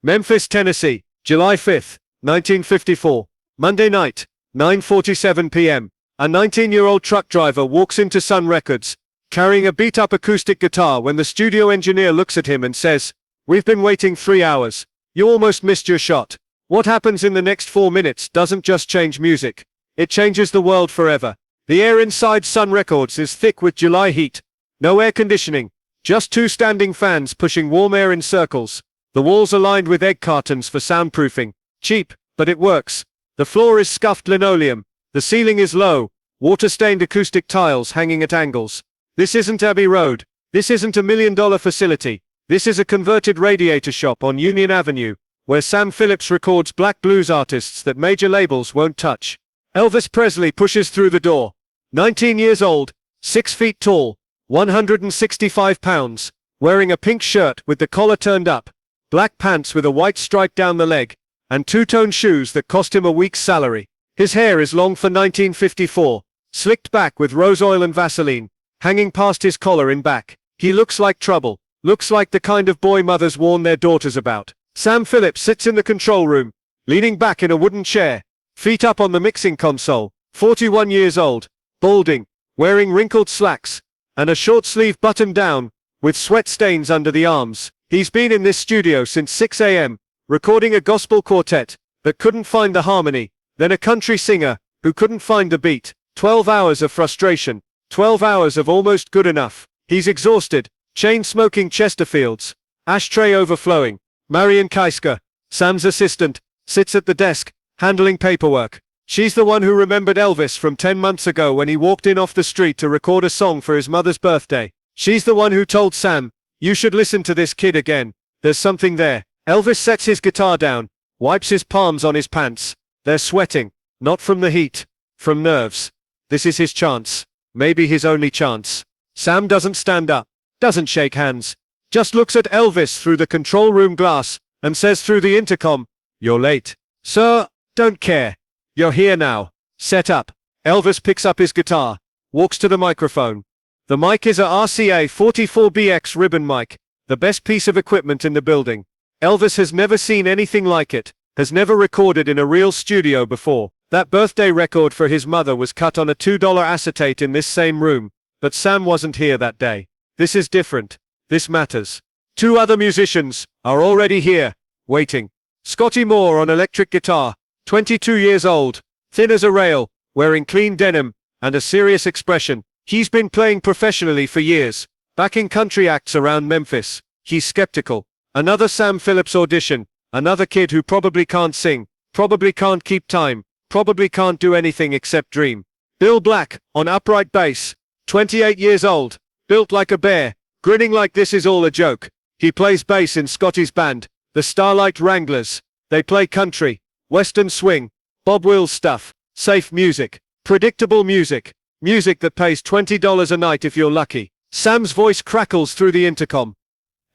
Memphis, Tennessee, July 5, 1954. Monday night, 9:47 p.m. A 19-year-old truck driver walks into Sun Records, carrying a beat-up acoustic guitar when the studio engineer looks at him and says, "We've been waiting 3 hours. You almost missed your shot." What happens in the next 4 minutes doesn't just change music. It changes the world forever. The air inside Sun Records is thick with July heat. No air conditioning. Just two standing fans pushing warm air in circles. The walls are lined with egg cartons for soundproofing. Cheap, but it works. The floor is scuffed linoleum. The ceiling is low, water-stained acoustic tiles hanging at angles. This isn't Abbey Road. This isn't a $1 million facility. This is a converted radiator shop on Union Avenue, where Sam Phillips records black blues artists that major labels won't touch. Elvis Presley pushes through the door. 19 years old, 6 feet tall, 165 pounds, wearing a pink shirt with the collar turned up, black pants with a white stripe down the leg, and two-tone shoes that cost him a week's salary. His hair is long for 1954, slicked back with rose oil and Vaseline, hanging past his collar in back. He looks like trouble, looks like the kind of boy mothers warn their daughters about. Sam Phillips sits in the control room, leaning back in a wooden chair, feet up on the mixing console, 41 years old, balding, wearing wrinkled slacks, and a short-sleeve button-down, with sweat stains under the arms. He's been in this studio since 6 a.m., recording a gospel quartet that couldn't find the harmony, then a country singer who couldn't find the beat. 12 hours of frustration, 12 hours of almost good enough. He's exhausted, chain-smoking Chesterfields, ashtray overflowing. Marian Kaiska, Sam's assistant, sits at the desk, handling paperwork. She's the one who remembered Elvis from 10 months ago when he walked in off the street to record a song for his mother's birthday. She's the one who told Sam, "You should listen to this kid again. There's something there." Elvis sets his guitar down, wipes his palms on his pants. They're sweating, not from the heat, from nerves. This is his chance, maybe his only chance. Sam doesn't stand up, doesn't shake hands, just looks at Elvis through the control room glass and says through the intercom, "You're late." "Sir, don't care. You're here now. Set up." Elvis picks up his guitar, walks to the microphone. The mic is a RCA 44BX ribbon mic, the best piece of equipment in the building. Elvis has never seen anything like it, has never recorded in a real studio before. That birthday record for his mother was cut on a $2 acetate in this same room, but Sam wasn't here that day. This is different. This matters. Two other musicians are already here, waiting. Scotty Moore on electric guitar, 22 years old, thin as a rail, wearing clean denim, and a serious expression. He's been playing professionally for years, backing country acts around Memphis. He's skeptical. Another Sam Phillips audition, another kid who probably can't sing, probably can't keep time, probably can't do anything except dream. Bill Black, on upright bass, 28 years old, built like a bear, grinning like this is all a joke. He plays bass in Scotty's band, the Starlight Wranglers. They play country, western swing, Bob Wills stuff, safe music, predictable music, music that pays $20 a night if you're lucky. Sam's voice crackles through the intercom.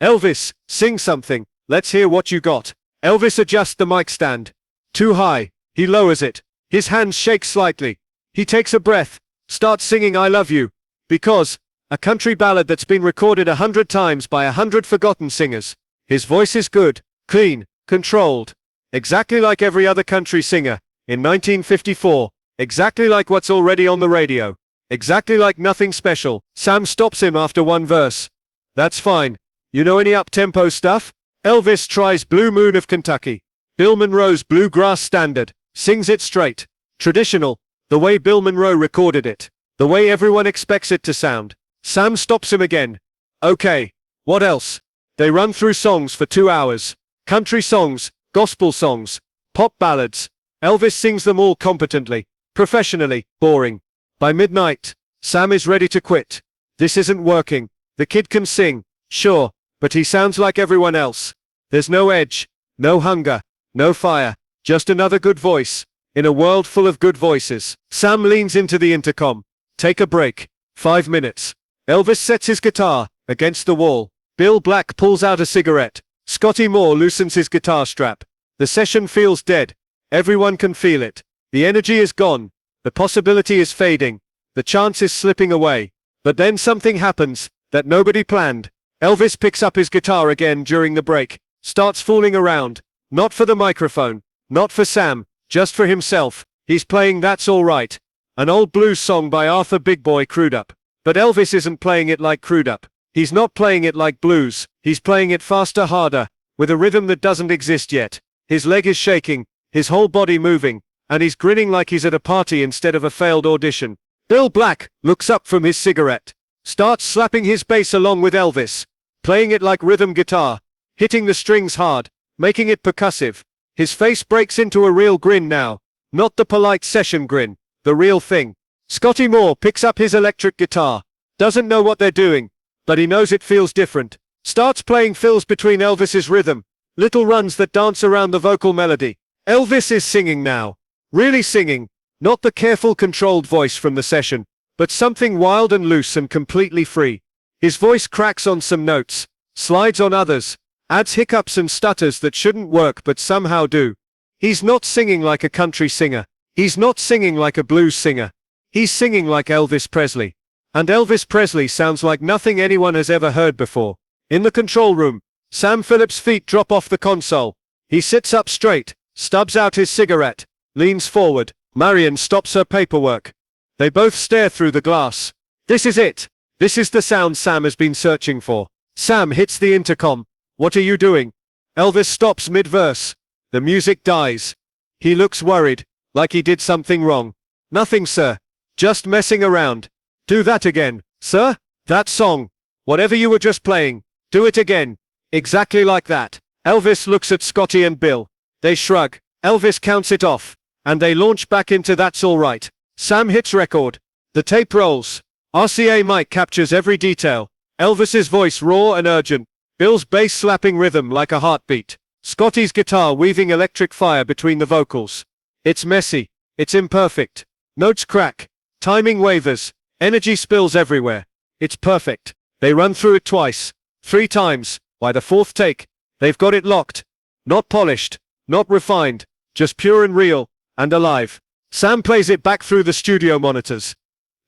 "Elvis, sing something, let's hear what you got." Elvis adjusts the mic stand. Too high. He lowers it. His hands shake slightly. He takes a breath, starts singing "I Love You," because, a country ballad that's been recorded 100 times by 100 forgotten singers. His voice is good, clean, controlled. Exactly like every other country singer, in 1954. Exactly like what's already on the radio. Exactly like nothing special. Sam stops him after one verse. "That's fine. You know any up-tempo stuff?" Elvis tries Blue Moon of Kentucky. Bill Monroe's bluegrass standard. Sings it straight. Traditional. The way Bill Monroe recorded it. The way everyone expects it to sound. Sam stops him again. "Okay. What else?" They run through songs for 2 hours. Country songs, gospel songs, pop ballads. Elvis sings them all competently, professionally, boring. By midnight, Sam is ready to quit. This isn't working. The kid can sing, sure, but he sounds like everyone else. There's no edge, no hunger, no fire, just another good voice, in a world full of good voices. Sam leans into the intercom. "Take a break. 5 minutes." Elvis sets his guitar against the wall. Bill Black pulls out a cigarette. Scotty Moore loosens his guitar strap. The session feels dead. Everyone can feel it. The energy is gone. The possibility is fading. The chance is slipping away. But then something happens that nobody planned. Elvis picks up his guitar again during the break, starts fooling around. Not for the microphone, not for Sam, just for himself. He's playing That's Alright, an old blues song by Arthur Big Boy Crudup. But Elvis isn't playing it like Crudup. He's not playing it like blues. He's playing it faster, harder, with a rhythm that doesn't exist yet. His leg is shaking, his whole body moving, and he's grinning like he's at a party instead of a failed audition. Bill Black looks up from his cigarette, starts slapping his bass along with Elvis, playing it like rhythm guitar, hitting the strings hard, making it percussive. His face breaks into a real grin now, not the polite session grin, the real thing. Scotty Moore picks up his electric guitar, doesn't know what they're doing, but he knows it feels different. Starts playing fills between Elvis's rhythm, little runs that dance around the vocal melody. Elvis is singing now. Really singing, not the careful controlled voice from the session, but something wild and loose and completely free. His voice cracks on some notes, slides on others, adds hiccups and stutters that shouldn't work but somehow do. He's not singing like a country singer. He's not singing like a blues singer. He's singing like Elvis Presley. And Elvis Presley sounds like nothing anyone has ever heard before. In the control room, Sam Phillips' feet drop off the console. He sits up straight, stubs out his cigarette, leans forward. Marion stops her paperwork. They both stare through the glass. This is it. This is the sound Sam has been searching for. Sam hits the intercom. What are you doing? Elvis stops mid-verse. The music dies. He looks worried, like he did something wrong. Nothing, sir. Just messing around. Do that again, sir. That song. Whatever you were just playing. Do it again. Exactly like that. Elvis looks at Scotty and Bill. They shrug. Elvis counts it off. And they launch back into That's Alright. Sam hits record. The tape rolls. RCA mic captures every detail. Elvis's voice raw and urgent. Bill's bass slapping rhythm like a heartbeat. Scotty's guitar weaving electric fire between the vocals. It's messy. It's imperfect. Notes crack. Timing wavers. Energy spills everywhere. It's perfect. They run through it twice. 3 times. By the 4th take, they've got it locked. Not polished. Not refined. Just pure and real. And alive. Sam plays it back through the studio monitors.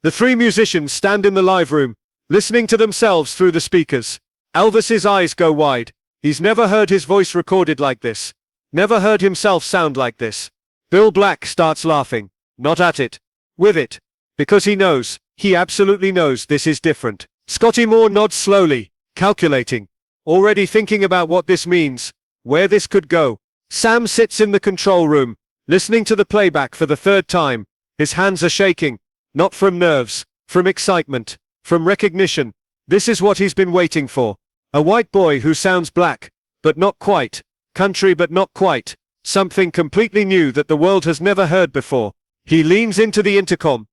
The 3 musicians stand in the live room, listening to themselves through the speakers. Elvis's eyes go wide. He's never heard his voice recorded like this. Never heard himself sound like this. Bill Black starts laughing. Not at it. With it. Because he knows. He absolutely knows this is different. Scotty Moore nods slowly, calculating. Already thinking about what this means. Where this could go. Sam sits in the control room, listening to the playback for the 3rd time. His hands are shaking. Not from nerves. From excitement. From recognition. This is what he's been waiting for. A white boy who sounds black, but not quite. Country but not quite. Something completely new that the world has never heard before. He leans into the intercom.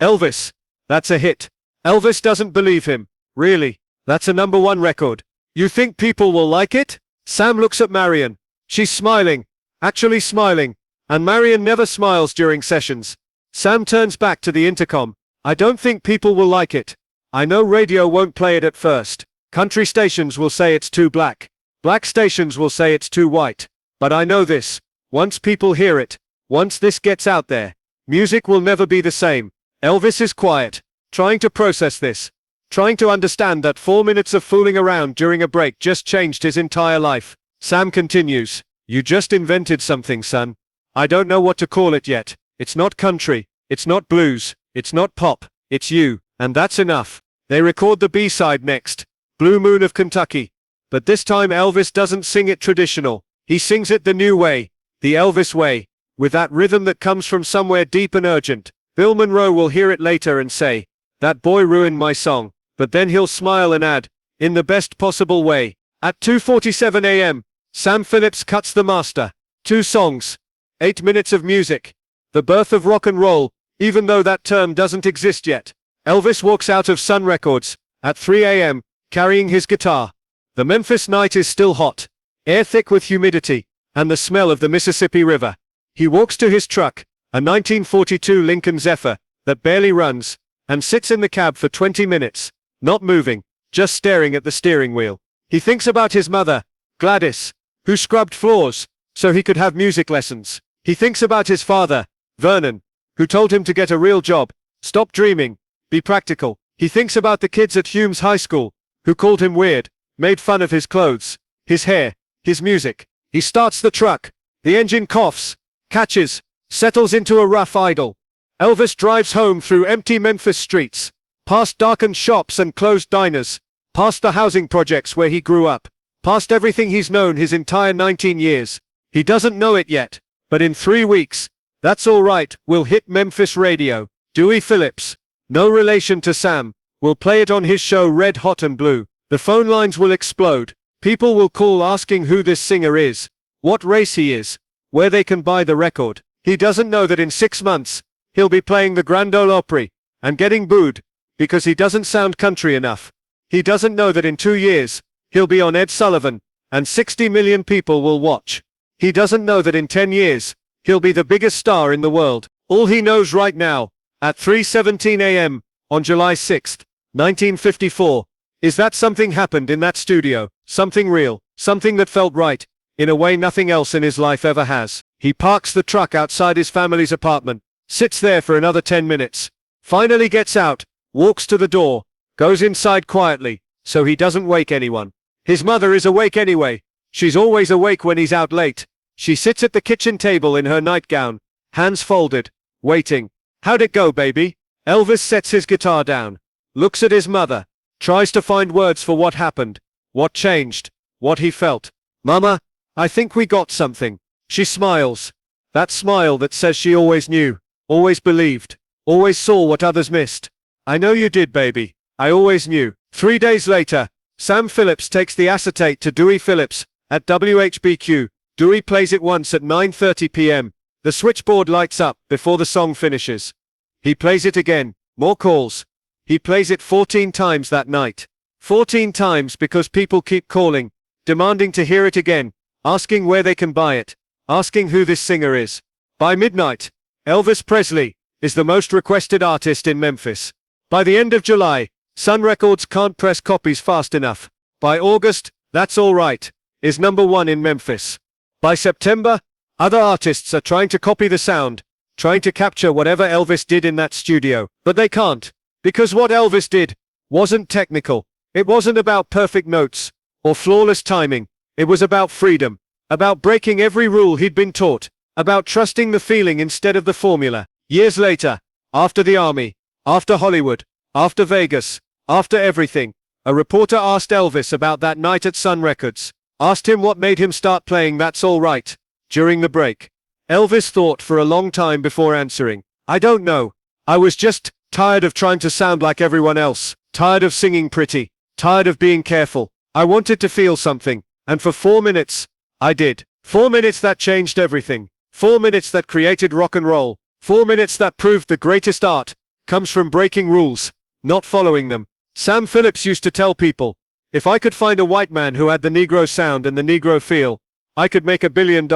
Elvis. That's a hit. Elvis doesn't believe him. Really? That's a #1 record. You think people will like it? Sam looks at Marion. She's smiling. Actually smiling. And Marion never smiles during sessions. Sam turns back to the intercom. I don't think people will like it. I know radio won't play it at first. Country stations will say it's too black. Black stations will say it's too white. But I know this. Once people hear it, once this gets out there, music will never be the same. Elvis is quiet, trying to process this. Trying to understand that 4 minutes of fooling around during a break just changed his entire life. Sam continues. You just invented something, son. I don't know what to call it yet. It's not country. It's not blues. It's not pop. It's you. And that's enough. They record the B-side next. Blue Moon of Kentucky. But this time Elvis doesn't sing it traditional. He sings it the new way. The Elvis way. With that rhythm that comes from somewhere deep and urgent. Bill Monroe will hear it later and say, that boy ruined my song. But then he'll smile and add, in the best possible way. At 2:47 a.m., Sam Phillips cuts the master. 2 songs. 8 minutes of music. The birth of rock and roll, even though that term doesn't exist yet. Elvis walks out of Sun Records, at 3 a.m., carrying his guitar. The Memphis night is still hot. Air thick with humidity, and the smell of the Mississippi River. He walks to his truck, a 1942 Lincoln Zephyr, that barely runs, and sits in the cab for 20 minutes, not moving, just staring at the steering wheel. He thinks about his mother, Gladys, who scrubbed floors, so he could have music lessons. He thinks about his father, Vernon, who told him to get a real job, stop dreaming, be practical. He thinks about the kids at Humes High School, who called him weird, made fun of his clothes, his hair, his music. He starts the truck. The engine coughs, catches, settles into a rough idle. Elvis drives home through empty Memphis streets, past darkened shops and closed diners, past the housing projects where he grew up, past everything he's known his entire 19 years. He doesn't know it yet, but in 3 weeks, That's All Right will hit Memphis radio. Dewey Phillips, no relation to Sam, will play it on his show Red Hot and Blue. The phone lines will explode. People will call asking who this singer is, what race he is, where they can buy the record. He doesn't know that in 6 months, he'll be playing the Grand Ole Opry and getting booed because he doesn't sound country enough. He doesn't know that in 2 years, he'll be on Ed Sullivan and 60 million people will watch. He doesn't know that in 10 years, he'll be the biggest star in the world. All he knows right now, at 3:17 a.m. on July 6, 1954, is that something happened in that studio, something real, something that felt right, in a way nothing else in his life ever has. He parks the truck outside his family's apartment, sits there for another 10 minutes, finally gets out, walks to the door, goes inside quietly, so he doesn't wake anyone. His mother is awake anyway. She's always awake when he's out late. She sits at the kitchen table in her nightgown, hands folded, waiting. How'd it go, baby? Elvis sets his guitar down, looks at his mother, tries to find words for what happened, what changed, what he felt. Mama, I think we got something. She smiles. That smile that says she always knew, always believed, always saw what others missed. I know you did, baby. I always knew. 3 days later, Sam Phillips takes the acetate to Dewey Phillips at WHBQ. Dewey plays it once at 9:30 p.m. The switchboard lights up before the song finishes. He plays it again, more calls. He plays it 14 times that night. 14 times because people keep calling, demanding to hear it again, asking where they can buy it, asking who this singer is. By midnight, Elvis Presley is the most requested artist in Memphis. By the end of July, Sun Records can't press copies fast enough. By August, That's All Right is #1 in Memphis. By September, other artists are trying to copy the sound, trying to capture whatever Elvis did in that studio, but they can't, because what Elvis did wasn't technical. It wasn't about perfect notes or flawless timing. It was about freedom, about breaking every rule he'd been taught, about trusting the feeling instead of the formula. Years later, after the Army, after Hollywood, after Vegas, after everything, a reporter asked Elvis about that night at Sun Records, asked him what made him start playing That's All Right during the break. Elvis thought for a long time before answering. I don't know. I was just tired of trying to sound like everyone else, tired of singing pretty, tired of being careful. I wanted to feel something, and for 4 minutes, I did. 4 minutes that changed everything. 4 minutes that created rock and roll. 4 minutes that proved the greatest art comes from breaking rules, not following them. Sam Phillips used to tell people, if I could find a white man who had the Negro sound and the Negro feel, I could make $1 billion.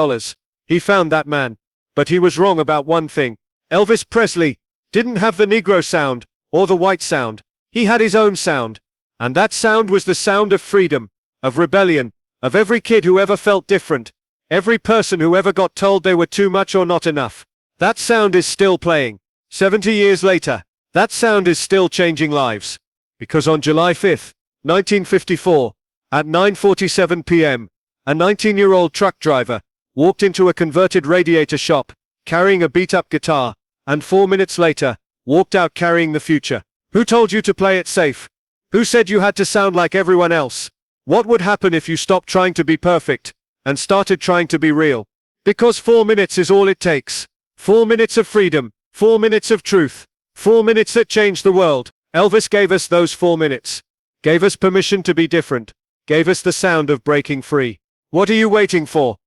He found that man. But he was wrong about one thing. Elvis Presley didn't have the Negro sound or the white sound. He had his own sound. And that sound was the sound of freedom, of rebellion, of every kid who ever felt different, every person who ever got told they were too much or not enough. That sound is still playing. 70 years later, that sound is still changing lives. Because on July 5, 1954, at 9:47 p.m., a 19-year-old truck driver walked into a converted radiator shop, carrying a beat-up guitar, and 4 minutes later, walked out carrying the future. Who told you to play it safe? Who said you had to sound like everyone else? What would happen if you stopped trying to be perfect and started trying to be real? Because 4 minutes is all it takes. 4 minutes of freedom, 4 minutes of truth, 4 minutes that changed the world. Elvis gave us those 4 minutes. Gave us permission to be different. Gave us the sound of breaking free. What are you waiting for?